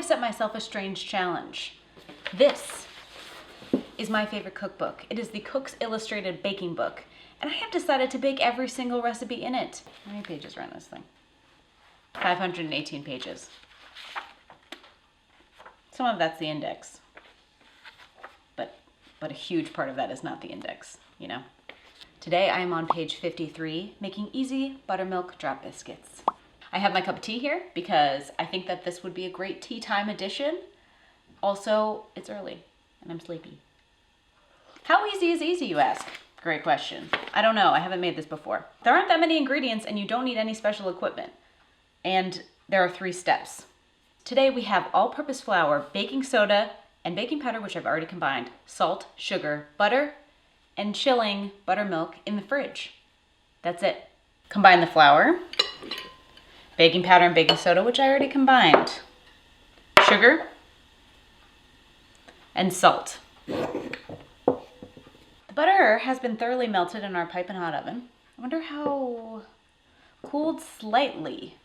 have set myself a strange challenge. This is my favorite cookbook. It is the Cook's Illustrated Baking Book, and I have decided to bake every single recipe in it. How many pages are in this thing? 518 pages. Some of that's the index, but a huge part of that is not the index, you know? Today I am on page 53, making easy buttermilk drop biscuits. I have my cup of tea here because I think that this would be a great tea time addition. Also, it's early and I'm sleepy. How easy is easy, you ask? Great question. I don't know, I haven't made this before. There aren't that many ingredients and you don't need any special equipment. And there are 3 steps. Today we have all-purpose flour, baking soda, and baking powder, which I've already combined, salt, sugar, butter, and chilling buttermilk in the fridge. That's it. Combine the flour, baking powder and baking soda, which I already combined, sugar, and salt. The butter has been thoroughly melted in our piping hot oven. I wonder how cooled slightly.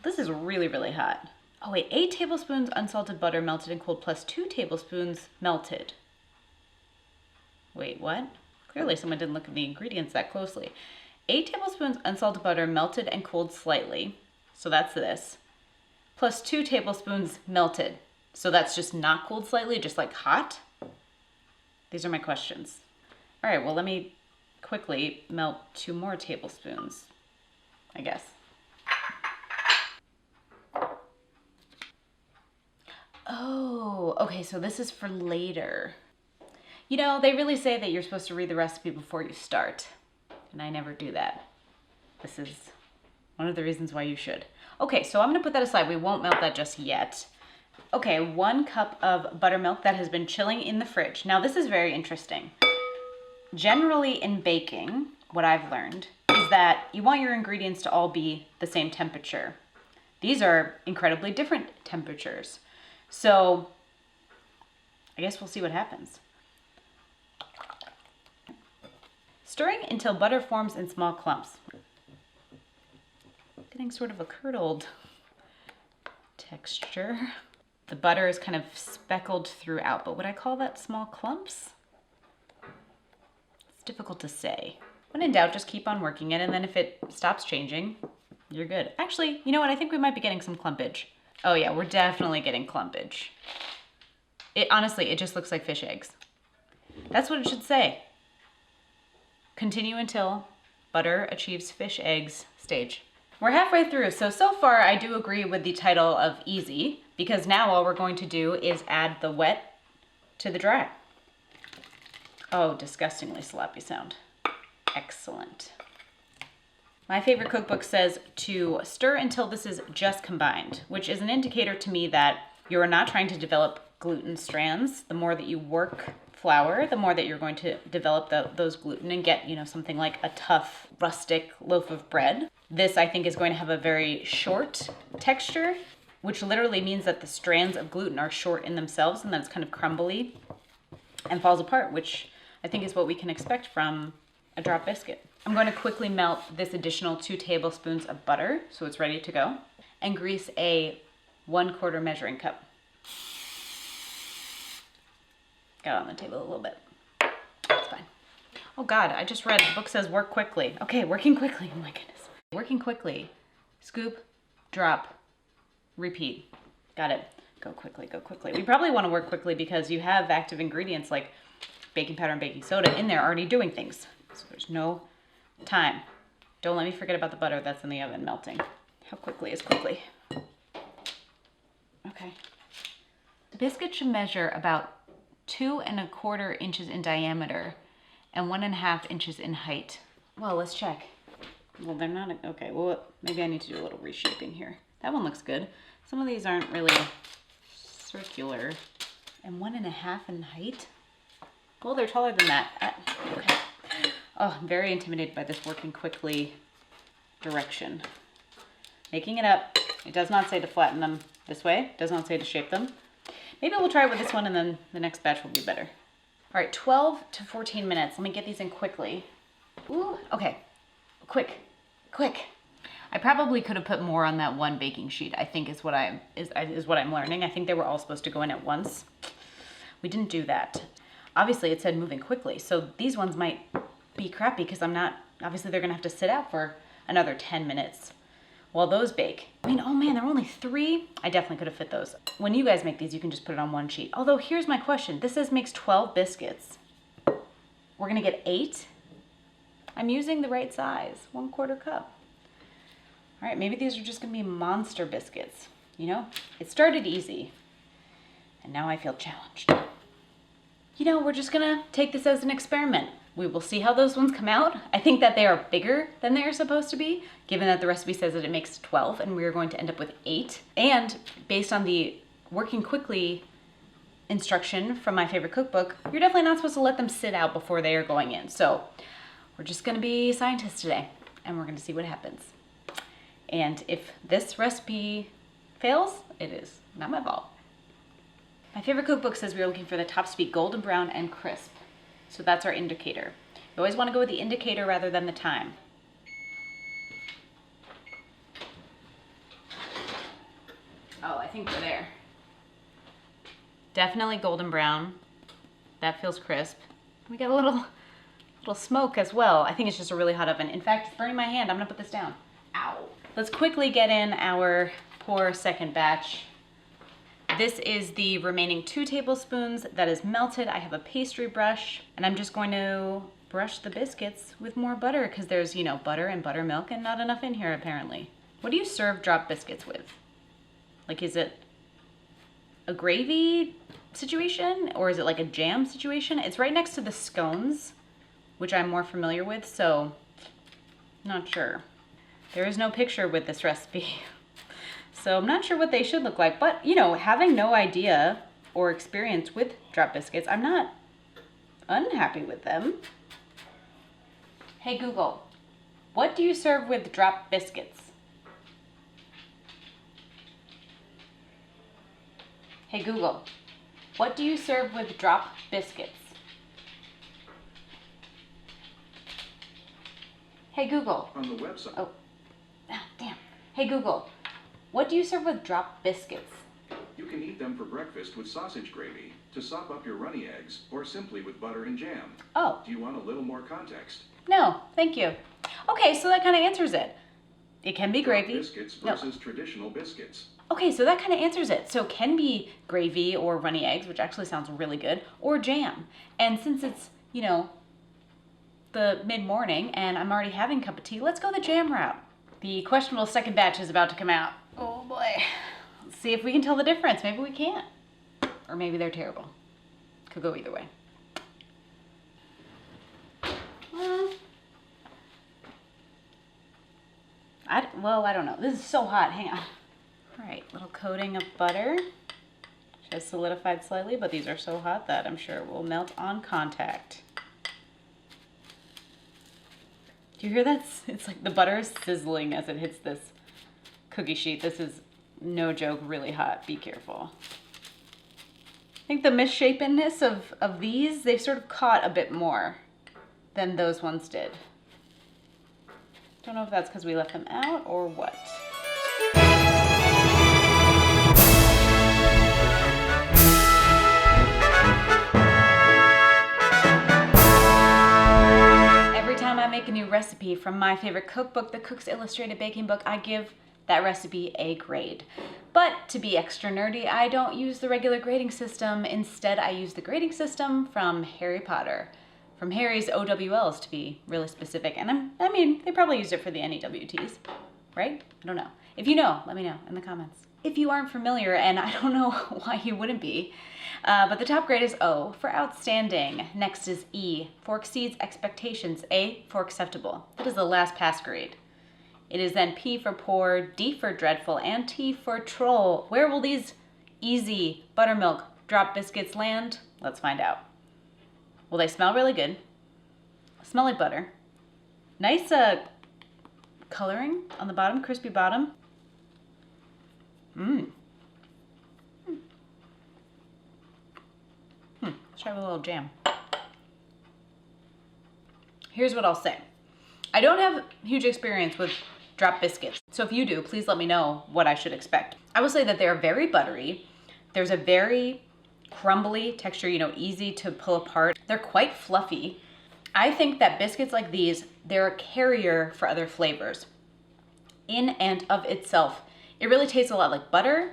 This is really, really hot. Oh wait, 8 tablespoons unsalted butter melted and cooled plus 2 tablespoons melted. Wait, what? Clearly someone didn't look at the ingredients that closely. 8 tablespoons unsalted butter melted and cooled slightly. So that's this. Plus 2 tablespoons melted. So that's just not cooled slightly, just like hot? These are my questions. All right, well, let me quickly melt 2 more tablespoons, I guess. Oh, okay, so this is for later. You know, they really say that you're supposed to read the recipe before you start, and I never do that. This is one of the reasons why you should. Okay, so I'm gonna put that aside. We won't melt that just yet. Okay, 1 cup of buttermilk that has been chilling in the fridge. Now this is very interesting. Generally in baking, what I've learned is that you want your ingredients to all be the same temperature. These are incredibly different temperatures. So I guess we'll see what happens. Stirring until butter forms in small clumps. Getting sort of a curdled texture. The butter is kind of speckled throughout, but would I call that small clumps? It's difficult to say. When in doubt, just keep on working it, and then if it stops changing, you're good. Actually, you know what? I think we might be getting some clumpage. Oh yeah, we're definitely getting clumpage. Honestly, it just looks like fish eggs. That's what it should say. Continue until butter achieves fish eggs stage. We're halfway through, so far I do agree with the title of easy, because now all we're going to do is add the wet to the dry. Oh, disgustingly sloppy sound. Excellent. My favorite cookbook says to stir until this is just combined, which is an indicator to me that you're not trying to develop gluten strands. The more that you work flour, the more that you're going to develop those gluten and get, you know, something like a tough, rustic loaf of bread. This, I think, is going to have a very short texture, which literally means that the strands of gluten are short in themselves and then it's kind of crumbly and falls apart, which I think is what we can expect from a drop biscuit. I'm going to quickly melt this additional 2 tablespoons of butter so it's ready to go, and grease a 1/4 measuring cup. Got it on the table a little bit. That's fine. Oh God, I just read the book says work quickly. Okay, working quickly. Oh my goodness. Working quickly. Scoop, drop, repeat. Got it. Go quickly, go quickly. We probably want to work quickly because you have active ingredients like baking powder and baking soda in there already doing things. So there's no time. Don't let me forget about the butter that's in the oven melting. How quickly is quickly? Okay. The biscuit should measure about 2 1/4 inches in diameter and 1.5 inches in height. Well, let's check. Well, they're not, okay, well, maybe I need to do a little reshaping here. That one looks good. Some of these aren't really circular. And 1.5 in height? Well, they're taller than that. Okay. Oh, I'm very intimidated by this working quickly direction. Making it up. It does not say to flatten them this way. It does not say to shape them. Maybe we'll try it with this one and then the next batch will be better. All right, 12 to 14 minutes. Let me get these in quickly. Ooh, okay. Quick. I probably could have put more on that one baking sheet, I think is what I'm learning. I think they were all supposed to go in at once. We didn't do that. Obviously it said moving quickly, so these ones might be crappy because obviously they're gonna have to sit out for another 10 minutes while those bake. I mean, oh man, there are only 3. I definitely could have fit those. When you guys make these, you can just put it on one sheet. Although here's my question. This says makes 12 biscuits. We're gonna get 8? I'm using the right size, 1/4 cup. All right, maybe these are just gonna be monster biscuits. You know, it started easy and now I feel challenged. You know, we're just gonna take this as an experiment. We will see how those ones come out. I think that they are bigger than they are supposed to be, given that the recipe says that it makes 12 and we're going to end up with 8. And based on the working quickly instruction from my favorite cookbook, you're definitely not supposed to let them sit out before they are going in. So we're just gonna be scientists today and we're gonna see what happens. And if this recipe fails, it is not my fault. My favorite cookbook says we are looking for the tops to be golden brown and crisp. So that's our indicator. You always want to go with the indicator rather than the time. Oh, I think we're there. Definitely golden brown. That feels crisp. We got a little smoke as well. I think it's just a really hot oven. In fact, it's burning my hand. I'm gonna put this down. Ow. Let's quickly get in our pour second batch. This is the remaining 2 tablespoons that is melted. I have a pastry brush and I'm just going to brush the biscuits with more butter because there's, you know, butter and buttermilk and not enough in here apparently. What do you serve drop biscuits with? Like, is it a gravy situation or is it like a jam situation? It's right next to the scones, which I'm more familiar with, so not sure. There is no picture with this recipe. So I'm not sure what they should look like, but you know, having no idea or experience with drop biscuits, I'm not unhappy with them. Hey Google, what do you serve with drop biscuits? Hey Google, what do you serve with drop biscuits? Hey Google. On the website. Oh, damn. Hey Google. What do you serve with drop biscuits? You can eat them for breakfast with sausage gravy, to sop up your runny eggs, or simply with butter and jam. Oh. Do you want a little more context? No, thank you. Okay, so that kind of answers it. It can be gravy. Drop biscuits versus traditional biscuits. Okay, so that kind of answers it. So it can be gravy or runny eggs, which actually sounds really good, or jam. And since it's, you know, the mid-morning and I'm already having a cup of tea, let's go the jam route. The questionable second batch is about to come out. Oh boy. Let's see if we can tell the difference. Maybe we can't. Or maybe they're terrible. Could go either way. Well, I don't know. This is so hot. Hang on. All right, little coating of butter. Which has solidified slightly, but these are so hot that I'm sure it will melt on contact. Do you hear that? It's like the butter is sizzling as it hits this cookie sheet. This is, no joke, really hot. Be careful. I think the misshapenness of these, they've sort of caught a bit more than those ones did. Don't know if that's because we left them out or what. Every time I make a new recipe from my favorite cookbook, the Cook's Illustrated Baking Book, I give that recipe a grade. But to be extra nerdy, I don't use the regular grading system. Instead, I use the grading system from Harry Potter. From Harry's OWLs, to be really specific. And I mean, they probably used it for the NEWTs, right? I don't know. If you know, let me know in the comments. If you aren't familiar, and I don't know why you wouldn't be, but the top grade is O for outstanding. Next is E for exceeds expectations, A for acceptable. That is the last pass grade. It is then P for poor, D for dreadful, and T for troll. Where will these easy buttermilk drop biscuits land? Let's find out. Well, they smell really good. Smell like butter. Nice coloring on the bottom, crispy bottom. Let's try with a little jam. Here's what I'll say. I don't have huge experience with drop biscuits. So if you do, please let me know what I should expect. I will say that they're very buttery. There's a very crumbly texture, you know, easy to pull apart. They're quite fluffy. I think that biscuits like these, they're a carrier for other flavors. In and of itself, it really tastes a lot like butter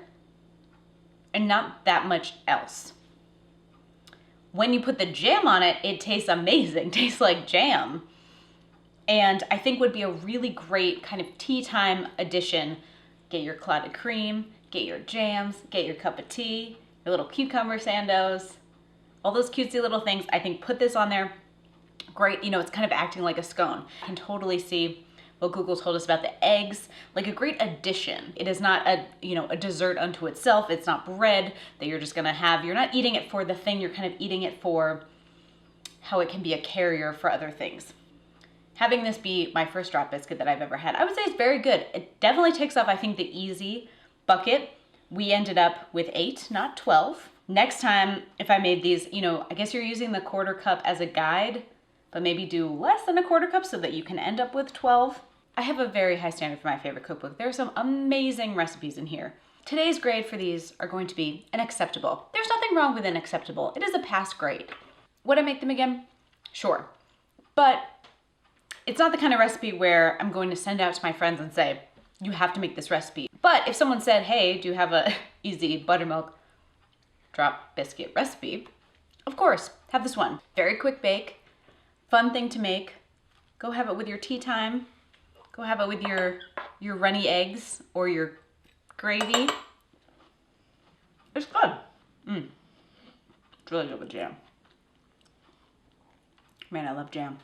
and not that much else. When you put the jam on it, it tastes amazing, tastes like jam. And I think would be a really great kind of tea time addition. Get your clotted cream, get your jams, get your cup of tea, your little cucumber sandos, all those cutesy little things. I think put this on there, great. You know, it's kind of acting like a scone. I can totally see what Google told us about the eggs, like a great addition. It is not a, you know, a dessert unto itself. It's not bread that you're just gonna have. You're not eating it for the thing, you're kind of eating it for how it can be a carrier for other things. Having this be my first drop biscuit that I've ever had, I would say it's very good. It definitely takes off, I think, the easy bucket. We ended up with 8, not 12. Next time, if I made these, you know, I guess you're using the quarter cup as a guide, but maybe do less than a quarter cup so that you can end up with 12. I have a very high standard for my favorite cookbook. There are some amazing recipes in here. Today's grade for these are going to be an acceptable. There's nothing wrong with an acceptable. It is a pass grade. Would I make them again? Sure. But it's not the kind of recipe where I'm going to send out to my friends and say, you have to make this recipe. But if someone said, hey, do you have a easy buttermilk drop biscuit recipe? Of course, have this one. Very quick bake, fun thing to make. Go have it with your tea time. Go have it with your runny eggs or your gravy. It's good. It's really good with jam. Man, I love jam.